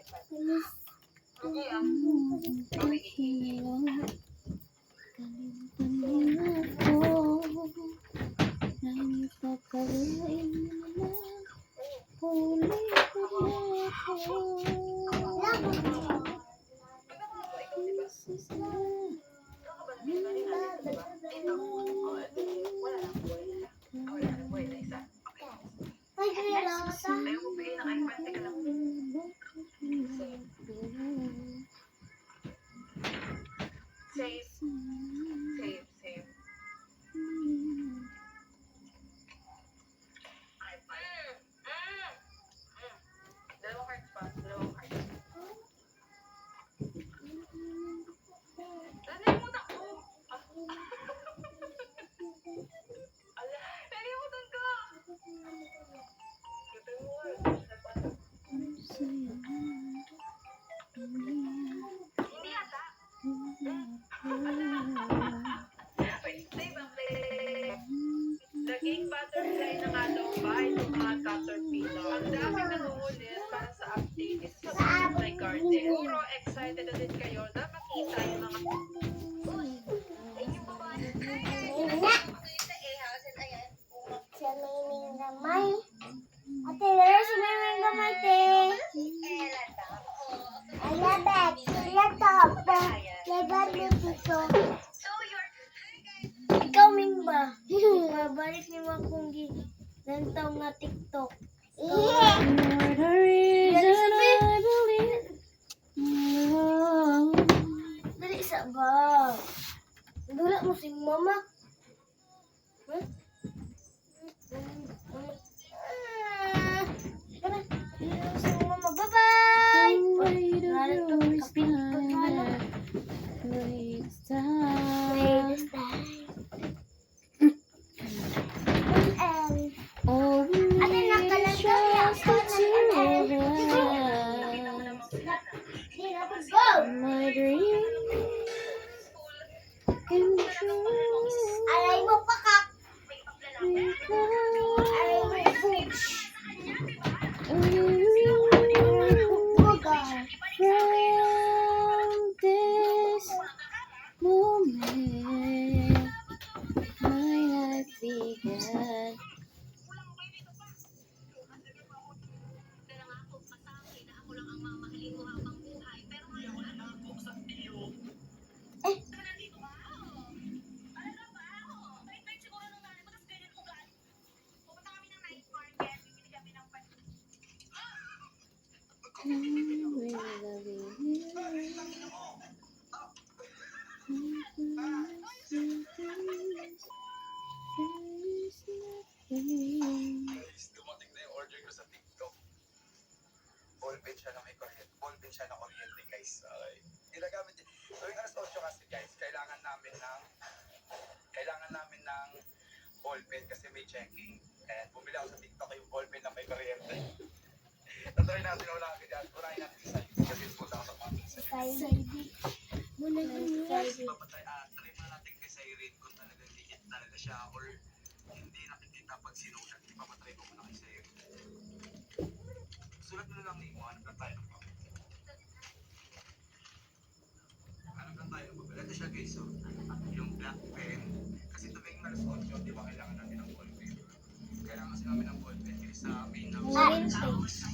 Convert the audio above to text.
Hindi Safe. Safe, safe. Dalawang hearts pa. Dalawang hearts. Nalimutan ko. Ala, nalimutan ko. Kita mo. Hindi ata. Naging butterfly na nga daw ba itong mga caterpillar. Ang dami nangungulit para sa update is sa butterfly garden. Siguro excited na din kayo na makita yung mga Siya may gamay. Ate, lalo si may gamay, te. I love it. Laptop. Labad mo dito. Ikaw, Mingba. Mabalik ni mo akong lantaw nga TikTok. Yeah. You're the reason I believe. Dali sa ba? Dula mo si mama. Huh? Bye-bye! Wait a waste time. Waste time. Oh, we just the two of us. My dreams come true. Alay mo pa ka. Because Alay mo foods. from this moment, my life began. Dumating na yung order ko sa TikTok. Ballpen siya na may kuryente. Ballpen siya na kuryente, guys. Okay. Ginagamit yun. Tuwing alas 8 kasi, guys, kailangan namin ng ballpen kasi may checking. And bumili ako sa TikTok yung ballpen na may kuryente. Tatry natin na wala agad yan. Unahin natin sa side. Kasi punta ako sa mga sa papatay. Try mo natin kay Siren kung talagang likit talaga siya or hindi nakikita pag sinulat. Ipapatry ko muna kay Siren. Sulat mo na lang name mo. Hanap lang tayo ng papel. Hanap lang tayo ng papel. Ito siya, guys. So, yung black pen. Kasi tuwing alas 8, di ba kailangan namin ng ballpen? Kailangan kasi namin ng ballpen. Kasi sa main house.